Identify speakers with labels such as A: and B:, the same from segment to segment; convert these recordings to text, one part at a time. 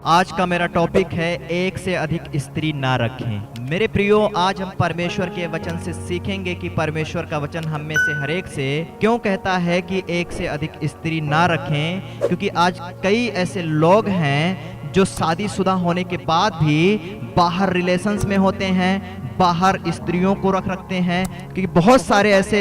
A: आज का मेरा टॉपिक है एक से अधिक स्त्री ना रखें। मेरे प्रियो, आज हम परमेश्वर के वचन से सीखेंगे कि परमेश्वर का वचन हम में से हर एक से क्यों कहता है कि एक से अधिक स्त्री ना रखें। क्योंकि आज कई ऐसे लोग हैं जो शादीशुदा होने के बाद भी बाहर रिलेशंस में होते हैं, बाहर स्त्रियों को रखते हैं। क्योंकि बहुत सारे ऐसे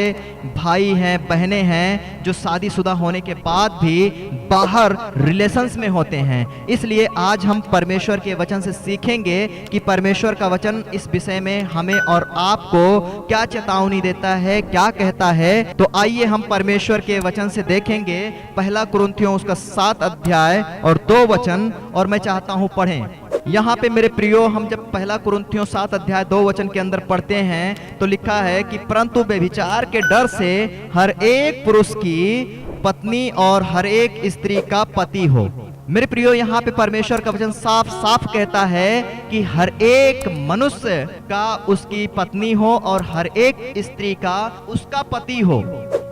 A: भाई हैं, बहनें हैं जो शादीशुदा होने के बाद भी बाहर रिलेशंस में होते हैं। इसलिए आज हम परमेश्वर के वचन से सीखेंगे कि परमेश्वर का वचन इस विषय में हमें और आपको क्या चेतावनी देता है, क्या कहता है। तो आइए हम परमेश्वर के वचन से देखेंगे। पहला कुरिन्थियों उसका 7 अध्याय और 2 वचन, और मैं चाहता हूं पढ़ें। यहाँ पे मेरे प्रियो, हम जब पहला कुरिन्थियों 7 अध्याय 2 वचन के अंदर पढ़ते हैं तो लिखा है कि परंतु व्यभिचार के डर से हर एक पुरुष की पत्नी और हर एक स्त्री का पति हो। मेरे प्रियो, यहाँ पे परमेश्वर का वचन साफ साफ कहता है कि हर एक मनुष्य का उसकी पत्नी हो और हर एक स्त्री का उसका पति हो।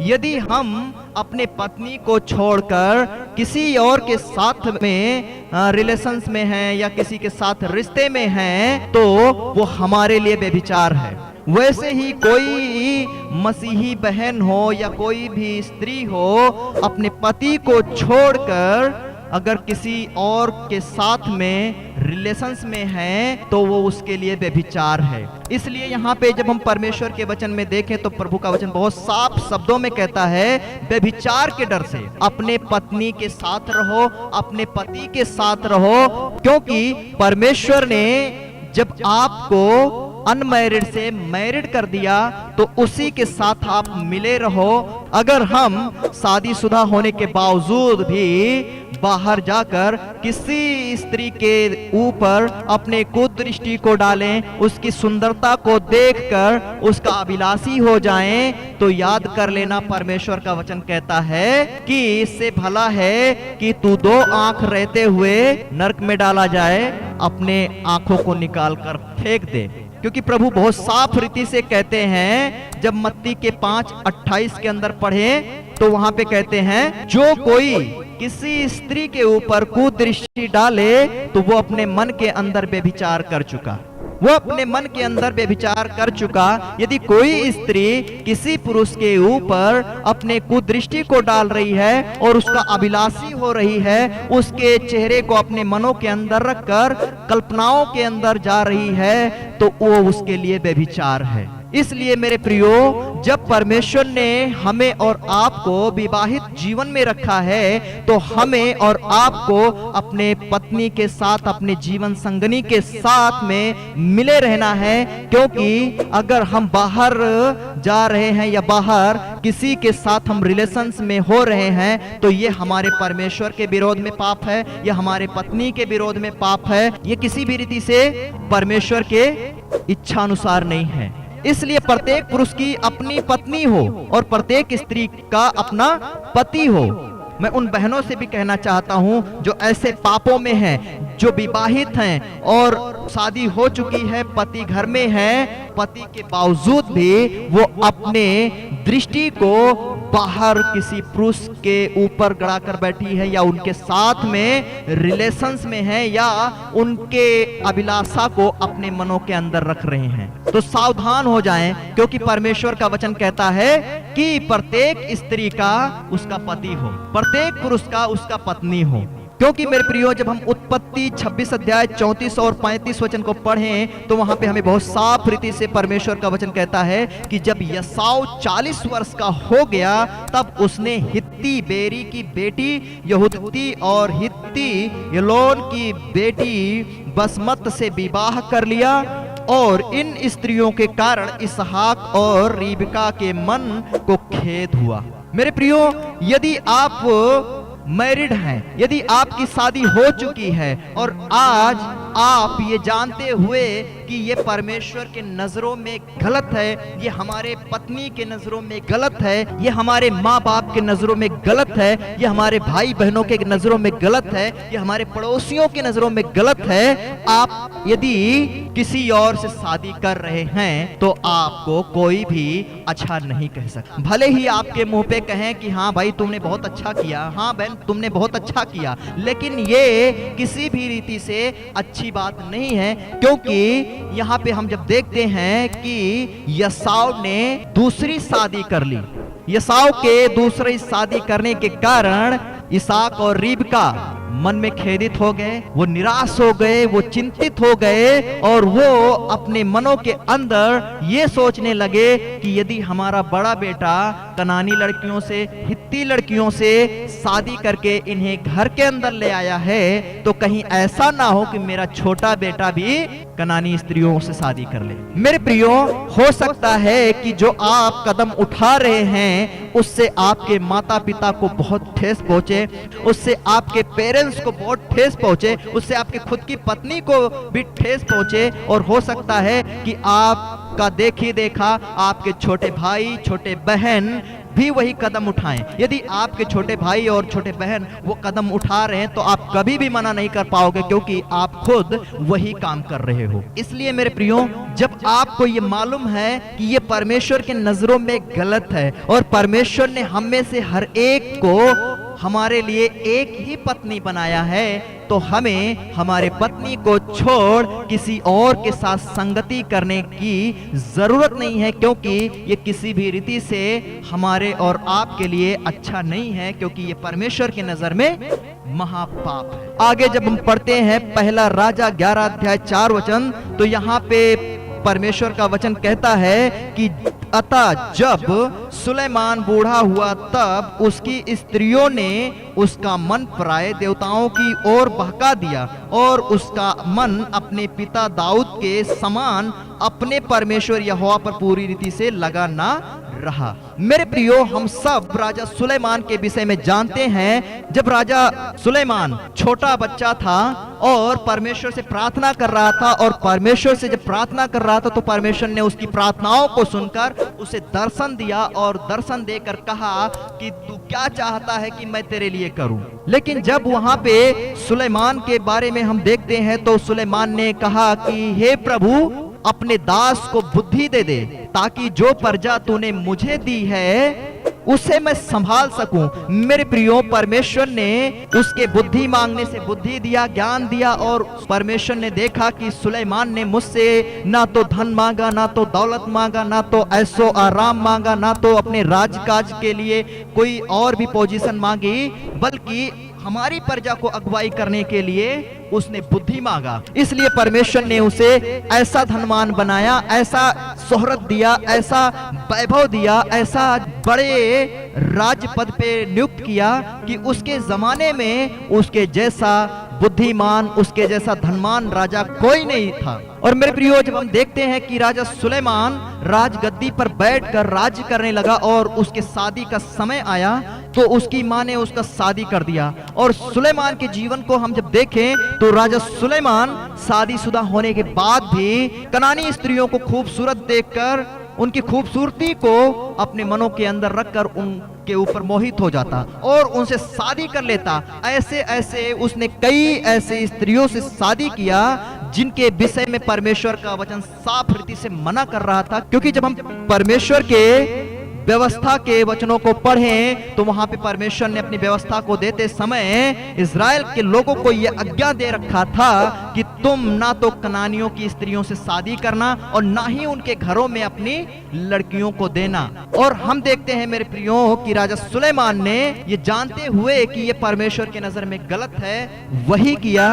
A: यदि हम अपने पत्नी को छोड़कर किसी और के साथ में रिलेशंस में हैं या किसी के साथ रिश्ते में हैं तो वो हमारे लिए व्यभिचार है। वैसे ही कोई मसीही बहन हो या कोई भी स्त्री हो, अपने पति को छोड़कर अगर किसी और के साथ में रिलेशंस में है तो वो उसके लिए व्यभिचार है। इसलिए यहाँ पे जब हम परमेश्वर के वचन में देखें तो प्रभु का वचन बहुत साफ शब्दों में कहता है, व्यभिचार के डर से अपने पत्नी के साथ रहो, अपने पति के साथ रहो। क्योंकि परमेश्वर ने जब आपको अनमैरिड से मैरिड कर दिया तो उसी के साथ आप मिले रहो। अगर हम शादीशुदा होने के बावजूद भी बाहर जाकर किसी स्त्री के ऊपर अपने कुदृष्टि को डालें, उसकी सुंदरता को देखकर उसका अभिलाषी हो जाएं, तो याद कर लेना परमेश्वर का वचन कहता है कि इससे भला है कि तू 2 आंख रहते हुए नरक में डाला जाए, अपने आंखों को निकाल कर फेंक दे। क्योंकि प्रभु बहुत साफ रीति से कहते हैं, जब मत्ती के 5:28 के अंदर पढ़े तो वहां पे कहते हैं, जो कोई किसी स्त्री के ऊपर कुदृष्टि डाले तो वो अपने मन के अंदर व्यभिचार कर चुका, वो अपने मन के अंदर व्यभिचार कर चुका। यदि कोई स्त्री किसी पुरुष के ऊपर अपने कुदृष्टि को डाल रही है और उसका अभिलाषी हो रही है, उसके चेहरे को अपने मनों के अंदर रखकर कल्पनाओं के अंदर जा रही है, तो वो उसके लिए व्यभिचार है। इसलिए मेरे प्रियो, जब परमेश्वर ने हमें और आपको विवाहित जीवन में रखा है तो हमें और आपको अपने पत्नी के साथ, अपने जीवन संगनी के साथ में मिले रहना है। क्योंकि अगर हम बाहर जा रहे हैं या बाहर किसी के साथ हम रिलेशंस में हो रहे हैं तो ये हमारे परमेश्वर के विरोध में पाप है, यह हमारे पत्नी के विरोध में पाप है। ये किसी भी रीति से परमेश्वर के इच्छा अनुसार नहीं है। इसलिए प्रत्येक पुरुष की अपनी पत्नी हो और प्रत्येक स्त्री का अपना पति हो। मैं उन बहनों से भी कहना चाहता हूं जो ऐसे पापों में हैं, जो विवाहित हैं और शादी हो चुकी है, पति घर में है, पति के बावजूद भी वो अपने दृष्टि को बाहर किसी पुरुष के ऊपर गड़ा कर बैठी है, या उनके साथ में रिलेशंस में है, या उनके अभिलाषा को अपने मनों के अंदर रख रहे हैं। तो सावधान हो जाएं, क्योंकि परमेश्वर का वचन कहता है कि प्रत्येक स्त्री का उसका पति हो, प्रत्येक पुरुष का उसका पत्नी हो। क्योंकि मेरे प्रियो, जब हम उत्पत्ति 26 अध्याय 34 और 35 वचन को पढ़ें तो वहां पे हमें बहुत साफ रीति से परमेश्वर का वचन कहता है कि जब यसाव 40 वर्ष का हो गया तब उसने हित्ती बेरी की बेटी यहूदी और हित्ती यलोन की बेटी बसमत से विवाह कर लिया, और इन स्त्रियों के कारण इसहाक और रिबका के मन को खेद हुआ। मेरे प्रियो, यदि आप मैरिड हैं, यदि आपकी शादी हो चुकी है और आज आप ये जानते हुए कि ये परमेश्वर के नजरों में गलत है, ये हमारे पत्नी के नजरों में गलत है, ये हमारे माँ बाप के नजरों में गलत है, ये हमारे भाई बहनों के नजरों में गलत है, ये हमारे पड़ोसियों के नजरों में गलत है, आप यदि किसी और से शादी कर रहे हैं तो आपको कोई भी अच्छा नहीं कह सकता। भले ही आपके मुंह पे कहें कि हाँ भाई तुमने बहुत अच्छा किया, हाँ बहन तुमने बहुत अच्छा किया, लेकिन ये किसी भी रीति से अच्छी बात नहीं है। क्योंकि यहाँ पे हम जब देखते हैं कि यसाव ने दूसरी शादी कर ली, यसाव के दूसरी शादी करने के कारण इसहाक और रिबका मन में खेदित हो गए, वो निराश हो गए, वो चिंतित हो गए और वो अपने मनों के अंदर ये सोचने लगे कि यदि हमारा बड़ा बेटा कनानी लड़कियों से, हित्ती लड़कियों से शादी करके इन्हें घर के अंदर ले आया है तो कहीं ऐसा ना हो कि मेरा छोटा बेटा भी कनानी स्त्रियों से शादी कर ले। मेरे प्रियो, हो सकता है कि जो आप कदम उठा रहे हैं उससे आपके माता पिता को बहुत ठेस पहुंचे, उससे आपके पेरेंट्स को बहुत ठेस पहुंचे, उससे आपके खुद की पत्नी को भी ठेस पहुंचे और हो सकता है कि आपका देखी देखा आपके छोटे भाई छोटे बहन भी वही कदम उठाएं। यदि आपके छोटे भाई और छोटे बहन वो कदम उठा रहे हैं तो आप कभी भी मना नहीं कर पाओगे, क्योंकि आप खुद वही काम कर रहे हो। इसलिए मेरे प्रियो, जब आपको ये मालूम है कि ये परमेश्वर के नजरों में गलत है और परमेश्वर ने हम में से हर एक को हमारे लिए एक ही पत्नी बनाया है, तो हमें हमारे पत्नी को छोड़ किसी और के साथ संगति करने की जरूरत नहीं है, क्योंकि ये किसी भी रीति से हमारे और आपके लिए अच्छा नहीं है, क्योंकि ये परमेश्वर की नजर में महापाप है। आगे जब हम पढ़ते हैं पहला राजा 11 अध्याय 4 वचन, तो यहाँ पे परमेश्वर का वचन कहता है कि अतः जब सुलेमान बूढ़ा हुआ तब उसकी स्त्रियों ने उसका मन पराये देवताओं की ओर बहका दिया और उसका मन अपने पिता दाऊद के समान अपने परमेश्वर यहोवा पर पूरी रीति से लगा ना रहा। मेरे प्रियो, हम सब राजा सुलेमान के विषय में जानते हैं। जब राजा सुलेमान छोटा बच्चा था और परमेश्वर से प्रार्थना कर रहा था, और परमेश्वर से जब प्रार्थना कर रहा था तो परमेश्वर ने उसकी प्रार्थनाओं को सुनकर उसे दर्शन दिया और दर्शन देकर कहा कि तू क्या चाहता है कि मैं तेरे लिए करूं। लेकिन जब वहां पे सुलेमान के बारे में हम देखते हैं तो सुलेमान ने कहा कि हे प्रभु, अपने दास को बुद्धि दे दे ताकि जो प्रजा तूने मुझे दी है उसे मैं संभाल सकूं। मेरे प्रियो, परमेश्वर ने उसके बुद्धि मांगने से बुद्धि दिया, ज्ञान दिया, और परमेश्वर ने देखा कि सुलेमान ने मुझसे ना तो धन मांगा, ना तो दौलत मांगा, ना तो ऐसो आराम मांगा, ना तो अपने राजकाज के लिए कोई और भी पोजीशन मांगी, बल्कि हमारी प्रजा को अगुवाई करने के लिए उसने बुद्धि मांगा। इसलिए परमेश्वर ने उसे ऐसा धनवान बनाया, ऐसा शोहरत दिया, ऐसा वैभव दिया, ऐसा बड़े राज पद पे नियुक्त किया कि उसके जमाने में उसके जैसा बुद्धिमान, उसके जैसा धनवान राजा कोई नहीं था। और मेरे प्रियो, जब हम देखते हैं कि राजा सुलेमान राजगद्दी पर बैठकर राज्य करने लगा और उसके शादी का समय आया तो उसकी मां ने उसका शादी कर दिया। और सुलेमान के जीवन को हम जब देखें तो राजा सुलेमान शादीशुदा होने के बाद भी कनानी स्त्रियों को खूबसूरत देखकर उनकी खूबसूरती को अपने मनों के अंदर रखकर उनके ऊपर मोहित हो जाता और उनसे शादी कर लेता। ऐसे ऐसे उसने कई ऐसे स्त्रियों से शादी किया जिनके विषय में परमेश्वर का वचन साफ रीति से मना कर रहा था। क्योंकि जब हम परमेश्वर के व्यवस्था के वचनों को पढ़ें तो वहां पे परमेश्वर ने अपनी व्यवस्था को देते समय इज़राइल के लोगों को यह आज्ञा दे रखा था कि तुम ना तो कनानियों की स्त्रियों से शादी करना और ना ही उनके घरों में अपनी लड़कियों को देना। और हम देखते हैं मेरे प्रियो कि राजा सुलेमान ने ये जानते हुए कि ये परमेश्वर के नजर में गलत है, वही किया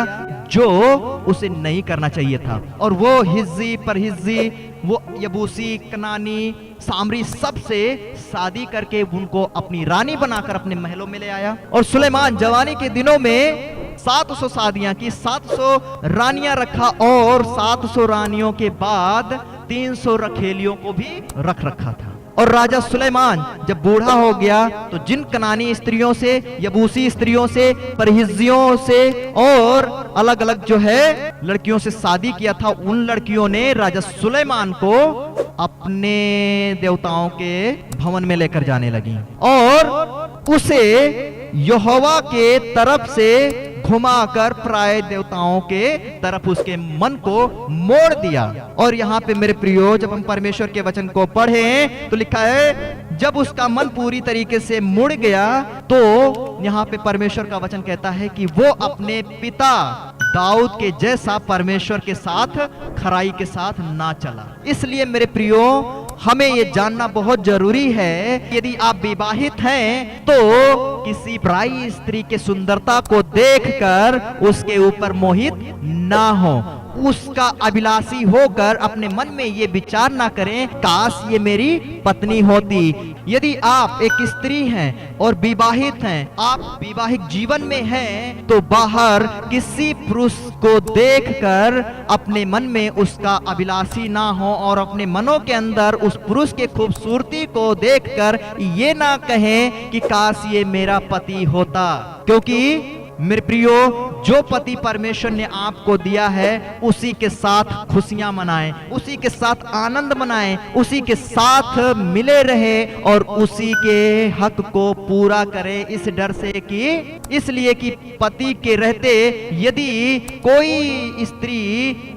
A: जो उसे नहीं करना चाहिए था। और वो हिज्जी, परहिज्जी, वो यबूसी, कनानी, सामरी सबसे शादी करके उनको अपनी रानी बनाकर अपने महलों में ले आया। और सुलेमान जवानी के दिनों में 700 शादियां की, 700 रानियां रखा और 700 रानियों के बाद 300 रखेलियों को भी रख रखा था। और राजा सुलेमान जब बूढ़ा हो गया तो जिन कनानी स्त्रियों से, यबूसी स्त्रियों से, परिहिज्जियों से और अलग अलग जो है लड़कियों से शादी किया था, उन लड़कियों ने राजा सुलेमान को अपने देवताओं के भवन में लेकर जाने लगी और उसे यहोवा के तरफ से घुमाकर प्राय देवताओं के तरफ उसके मन को मोड़ दिया। और यहाँ पे मेरे प्रियो, जब हम परमेश्वर के वचन को पढ़े तो लिखा है जब उसका मन पूरी तरीके से मुड़ गया तो यहाँ पे परमेश्वर का वचन कहता है कि वो अपने पिता दाऊद के जैसा परमेश्वर के साथ खराई के साथ ना चला। इसलिए मेरे प्रियो, हमें ये जानना बहुत जरूरी है, यदि आप विवाहित हैं तो किसी पराई स्त्री के सुंदरता को देखकर उसके ऊपर मोहित ना हो, उसका अभिलाषी होकर अपने मन में ये विचार ना करें काश ये मेरी पत्नी होती। यदि आप एक स्त्री हैं और विवाहित हैं, आप विवाहित जीवन में हैं, तो बाहर किसी पुरुष को देखकर अपने मन में उसका अभिलाषी ना हो और अपने मनों के अंदर उस पुरुष के खूबसूरती को देखकर ये ना कहें कि काश ये मेरा पति होता। क्योंकि मेरे प्रियो, जो पति परमेश्वर ने आपको दिया है उसी के साथ खुशियां मनाएं, उसी के साथ आनंद मनाएं, उसी के साथ मिले रहे और उसी के हक को पूरा करें, इस डर से कि इसलिए कि पति के रहते यदि कोई स्त्री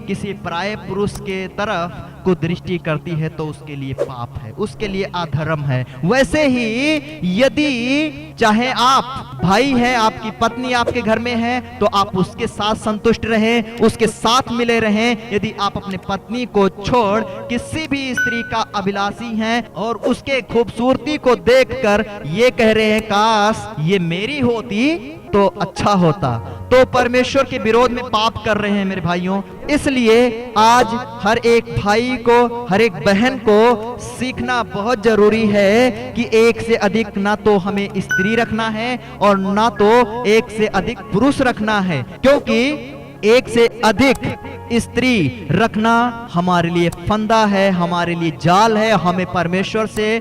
A: किसी पराये पुरुष के तरफ को दृष्टि करती है तो उसके लिए पाप है, उसके लिए अधर्म है। वैसे ही यदि चाहे आप भाई हैं, आपकी पत्नी आपके घर में है, तो आप उसके साथ संतुष्ट रहें, उसके साथ मिले रहें। यदि आप अपने पत्नी को छोड़ किसी भी स्त्री का अभिलाषी हैं और उसके खूबसूरती को देखकर ये कह रहे हैं काश ये मेरी होती तो अच्छा होता, तो परमेश्वर के विरोध में पाप कर रहे हैं मेरे भाइयों। इसलिए आज हर एक भाई को, हर एक बहन को सीखना बहुत जरूरी है कि एक से अधिक ना तो हमें स्त्री रखना है और ना तो एक से अधिक पुरुष रखना है, क्योंकि एक से अधिक स्त्री रखना हमारे लिए फंदा है, हमारे लिए जाल है, हमें परमेश्वर से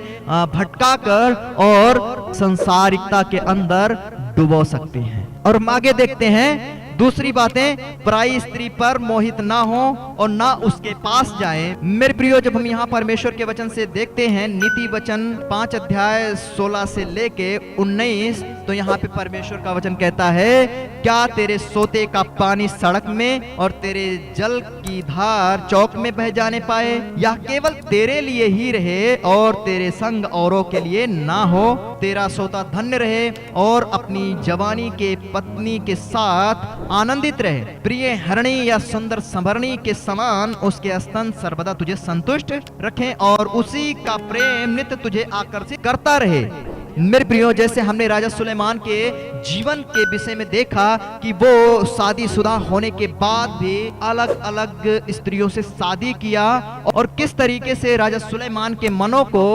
A: भटका कर और संसारिकता के अंदर डुबो सकते हैं। और हम आगे देखते हैं दूसरी बातें, पराई स्त्री पर मोहित ना हो और ना उसके पास जाए। मेरे प्रियो, जब हम यहाँ परमेश्वर के वचन से देखते हैं नीति वचन 5 अध्याय 16 से लेके 19, तो यहाँ पे परमेश्वर का वचन कहता है क्या तेरे सोते का पानी सड़क में और तेरे जल की धार चौक में बह जाने पाए, या केवल तेरे लिए ही रहे और तेरे संग औरों के लिए ना हो। तेरा सोता धन्य रहे और अपनी जवानी के पत्नी के साथ आनंदित रहे। प्रिय हरणी या सुंदर संभरणी के समान उसके स्तन सर्वदा तुझे संतुष्ट रखें और उसी का प्रेम नित्य तुझे आकर्षित करता रहे। मेरे प्रियो, जैसे हमने राजा सुलेमान के जीवन के विषय में देखा कि वो शादीशुदा होने के बाद भी अलग अलग स्त्रियों से शादी किया और किस तरीके से राजा सुलेमान के मनों को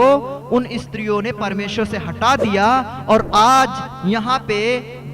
A: उन स्त्रियों ने परमेश्वर से हटा दिया। और आज यहाँ पे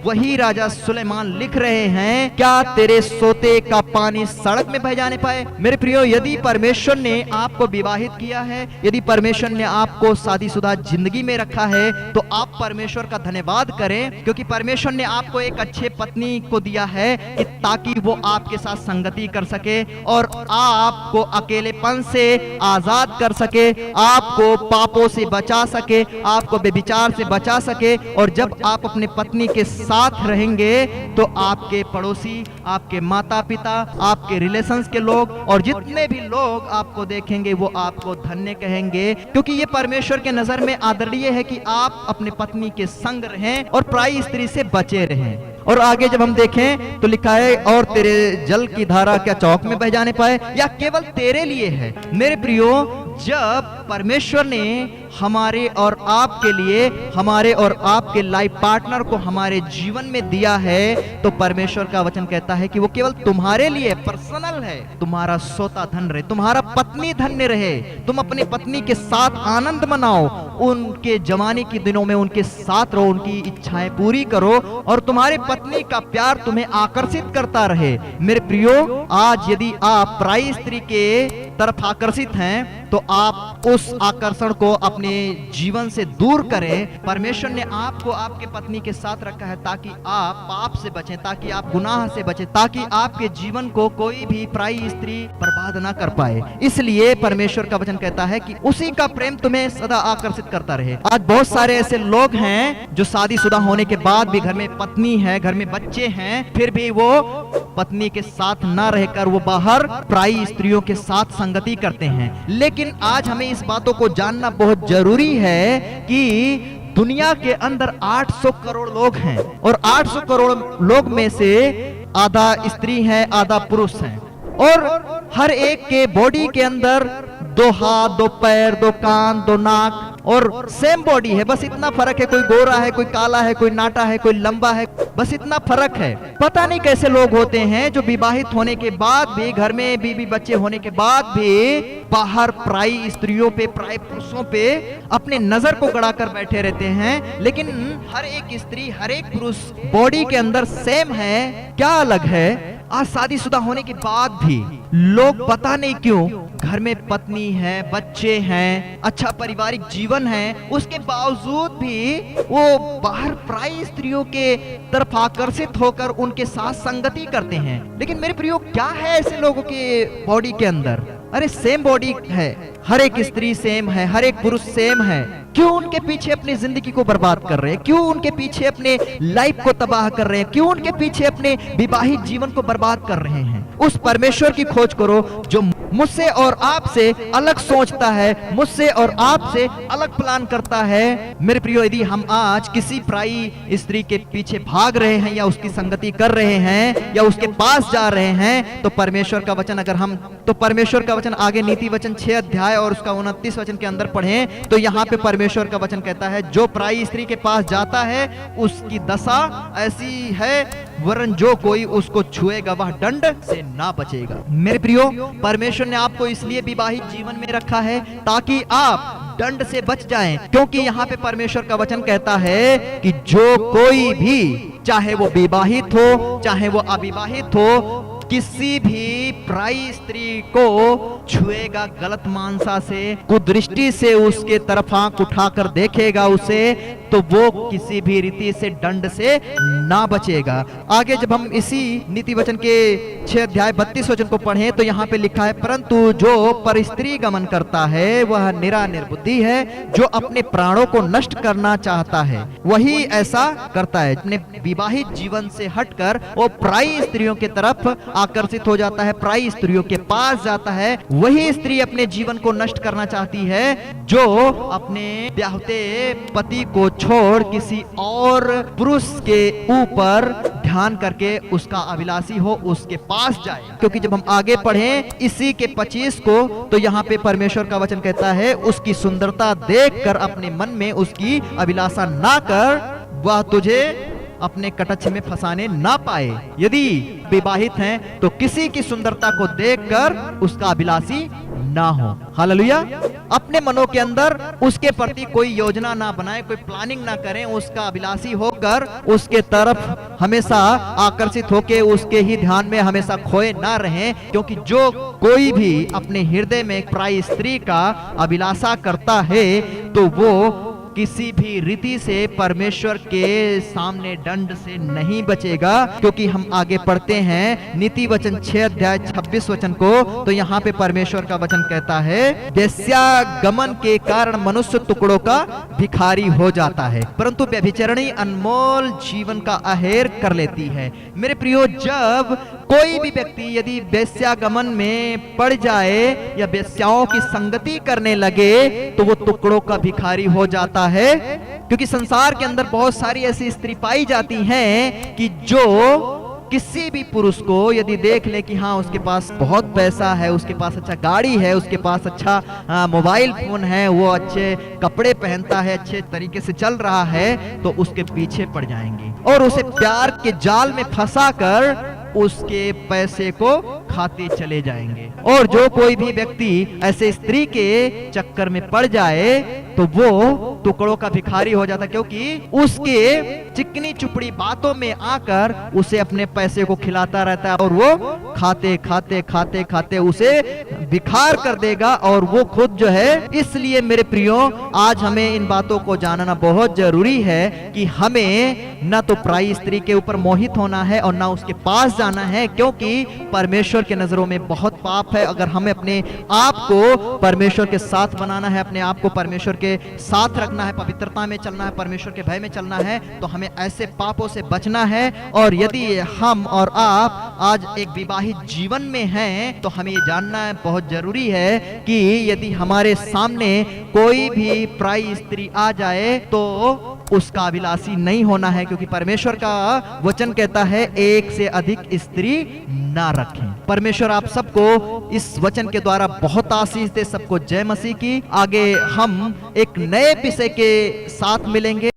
A: वही राजा सुलेमान लिख रहे हैं क्या तेरे सोते का पानी सड़क में बह जाने पाए। मेरे प्रियो, यदि परमेश्वर ने आपको विवाहित किया है, यदि परमेश्वर ने आपको शादीशुदा जिंदगी में रखा है, तो आप परमेश्वर का धन्यवाद करें, क्योंकि परमेश्वर ने आपको एक अच्छे पत्नी को दिया है कि ताकि वो आपके साथ संगति कर सके और आपको अकेलेपन से आजाद कर सके, आपको पापों से बचा सके, आपको बेविचार से बचा सके। और जब आप अपने पत्नी के साथ रहेंगे तो आपके पड़ोसी, आपके माता पिता, आपके रिलेशंस के लोग और जितने भी लोग आपको देखेंगे वो आपको धन्य कहेंगे, क्योंकि ये परमेश्वर के नजर में आदरणीय है कि आप अपने पत्नी के संग रहें और पराई स्त्री से बचे रहें। और आगे जब हम देखें तो लिखा है और तेरे जल की धारा क्या चौक में बह जाने पाए, या केवल तेरे लिए है। मेरे प्रियो, जब परमेश्वर ने हमारे और आपके लिए, हमारे और आपके लाइफ पार्टनर को हमारे जीवन में दिया है, तो परमेश्वर का वचन कहता है कि वो केवल तुम्हारे लिए पर्सनल है। तुम्हारा सोता धन रहे, तुम्हारा पत्नी धन्य रहे, तुम अपनी पत्नी के साथ आनंद मनाओ, उनके जवानी के दिनों में उनके साथ रहो, उनकी इच्छाएं पूरी करो और तुम्हारे पत्नी का प्यार तुम्हें आकर्षित करता रहे। मेरे प्रियो, आज यदि आप पराई स्त्री के तरफ आकर्षित हैं तो आप उस आकर्षण को अपने जीवन से दूर करें। परमेश्वर ने आपको आपके पत्नी के साथ रखा है ताकि आप पाप से बचें, ताकि आप गुनाह से बचें, ताकि आपके जीवन को कोई भी पराई स्त्री बर्बाद ना कर पाए। इसलिए परमेश्वर का वचन कहता है कि उसी का प्रेम तुम्हें सदा आकर्षित करता रहे। आज बहुत सारे ऐसे लोग हैं जो शादीशुदा होने के बाद भी घर में पत्नी है, घर में बच्चे हैं, फिर भी वो पत्नी के साथ ना रहकर वो बाहर पराई स्त्रियों के साथ संगति करते हैं। लेकिन आज हमें इस बातों को जानना बहुत जरूरी है कि दुनिया के अंदर 800 करोड़ लोग हैं और 800 करोड़ लोग में से आधा स्त्री है, आधा पुरुष है, और हर एक के बॉडी के अंदर 2 हाथ, 2 पैर, 2 कान, 2 नाक और सेम बॉडी है। बस इतना फर्क है, कोई गोरा है, कोई काला है, कोई नाटा है, कोई लंबा है, बस इतना फर्क है। पता नहीं कैसे लोग होते हैं जो विवाहित होने के बाद भी, घर में बीवी बच्चे होने के बाद भी बाहर पराई स्त्रियों पे, पराई पुरुषों पे अपने नजर को गड़ाकर बैठे रहते हैं। लेकिन हर एक स्त्री, हर एक पुरुष बॉडी के अंदर सेम है। क्या अलग है? आज शादीशुदा होने के बाद भी लोग पता नहीं क्यों, घर में पत्नी है, बच्चे हैं, अच्छा पारिवारिक जीवन है, उसके बावजूद भी वो बाहर पराई स्त्रियों के तरफ आकर्षित होकर उनके साथ संगति करते हैं। लेकिन मेरे प्रियो, क्या है ऐसे लोगों के बॉडी के अंदर? अरे सेम बॉडी है, हर एक स्त्री सेम है, हर एक पुरुष सेम है। क्यों उनके पीछे अपनी जिंदगी को बर्बाद कर रहे हैं? क्यों उनके पीछे अपने लाइफ को तबाह कर रहे हैं? क्यों उनके पीछे अपने विवाहित जीवन को बर्बाद कर रहे हैं? उस परमेश्वर की खोज करो जो मुझसे और आपसे अलग सोचता है, मुझसे और आपसे अलग प्लान करता है। मेरे प्रियो, यदि हम आज किसी पराई स्त्री के पीछे भाग रहे हैं या उसकी संगति कर रहे हैं या उसके पास जा रहे हैं, तो परमेश्वर का वचन अगर हम परमेश्वर का वचन आगे नीति वचन 6 अध्याय और उसका 29 वचन के अंदर पढ़ें तो यहाँ पे परमेश्वर का वचन कहता है, जो पराई स्त्री के पास जाता है उसकी दशा ऐसी है, वरन जो कोई उसको छुएगा वह दंड से ना बचेगा। मेरे प्रियो, परमेश्वर ने आपको इसलिए विवाहित जीवन में रखा है ताकि आप दंड से बच जाएं, क्योंकि यहाँ पे परमेश्वर का वचन कहता है कि जो कोई भी, चाहे वो विवाहित हो चाहे वो अविवाहित हो, किसी भी पराई स्त्री को छुएगा गलत मानसा से, कुदृष्टि से उसके तरफ आंख उठाकर देखेगा उसे, तो वो किसी भी रीति से दंड से ना बचेगा। आगे जब हम इसी नीति वचन के 6 अध्याय 32 वचन को पढ़ें तो यहाँ पे लिखा है, परंतु जो परस्त्री गमन करता है वह निरा निर्बुद्धि है, जो अपने प्राणों को नष्ट करना चाहता है वही ऐसा करता है। अपने विवाहित जीवन से हटकर वो पराई स्त्रियों की तरफ आकर्षित हो जाता है, पराई स्त्रियों के पास जाता है। वही स्त्री अपने जीवन को नष्ट करना चाहती है जो अपने ब्याहते पति को छोड़ किसी और पुरुष के ऊपर ध्यान करके उसका अभिलाषी हो, उसके पास जाए। क्योंकि जब हम आगे पढ़ें इसी के 25 को तो यहाँ पे परमेश्वर का वचन कहता है, उसकी सुंदरता देखकर अपने मन में उसकी अभिलाषा ना कर, वह तुझे अपने कटच्छ में फंसाने ना पाए। यदि विवाहित हैं तो किसी की सुंदरता को देखकर उसका अभिलाषी ना हो। हालेलुया। अपने मनों के अंदर उसके प्रति कोई योजना ना बनाए, कोई प्लानिंग ना करें, उसका अभिलाषी होकर उसके तरफ हमेशा आकर्षित होके उसके ही ध्यान में हमेशा खोए ना रहें। क्योंकि जो कोई भी अपने हृदय में एक पराई स्त्री का अभिलाषा करता है तो वो किसी भी रीति से परमेश्वर के सामने दंड से नहीं बचेगा। क्योंकि हम आगे पढ़ते हैं नीति वचन 6 अध्याय 26 वचन को, तो यहाँ पे परमेश्वर का वचन कहता है, वेश्यागमन के कारण मनुष्य टुकड़ों का भिखारी हो जाता है, परंतु व्यभिचरणी अनमोल जीवन का अहेर कर लेती है। मेरे प्रियो, जब कोई भी व्यक्ति यदि वेश्यागमन में पड़ जाए या वेश्याओं की संगति करने लगे तो वो टुकड़ों का भिखारी हो जाता है। क्योंकि संसार के अंदर बहुत सारी ऐसी स्त्री पाई जाती हैं कि जो किसी भी पुरुष को यदि देख ले कि हाँ उसके पास बहुत पैसा है, उसके पास अच्छा गाड़ी है, उसके पास अच्छा मोबाइल फोन है, वो अच्छे कपड़े पहनता है, अच्छे तरीके से चल रहा है, तो उसके पीछे पड़ जाएंगी और उसे प्यार के जाल में फंसाकर उसके पैसे को खाते चले जाएंगे। और जो कोई भी व्यक्ति ऐसे स्त्री के चक्कर में पड़ जाए तो वो टुकड़ों का भिखारी हो जाता, क्योंकि उसके चिकनी चुपड़ी बातों में आकर उसे अपने पैसे को खिलाता रहता है और वो खाते खाते खाते खाते उसे भिखार कर देगा और वो खुद जो है। इसलिए मेरे प्रियो, आज हमें इन बातों को जानना बहुत जरूरी है कि हमें ना तो पराई स्त्री के ऊपर मोहित होना है और ना उसके पास जाना है, क्योंकि परमेश्वर के नजरों में बहुत पाप है। अगर हमें अपने आप को परमेश्वर के साथ बनाना है, अपने आप को परमेश्वर के साथ रखना है, पवित्रता में चलना है, परमेश्वर के भय में चलना है, तो हमें ऐसे पापों से बचना है। और यदि हम और आप आज एक विवाहित जीवन में हैं, तो हमें ये जानना है, बहुत जरूरी है कि यदि हमारे सामने कोई भी पराई स्त्री आ जाए तो उसका अभिलाषी नहीं होना है, क्योंकि परमेश्वर का वचन कहता है एक से अधिक स्त्री ना रखें। परमेश्वर आप सबको इस वचन के द्वारा बहुत आशीष दे। सबको जय मसीह की। आगे हम एक नए विषय के साथ मिलेंगे।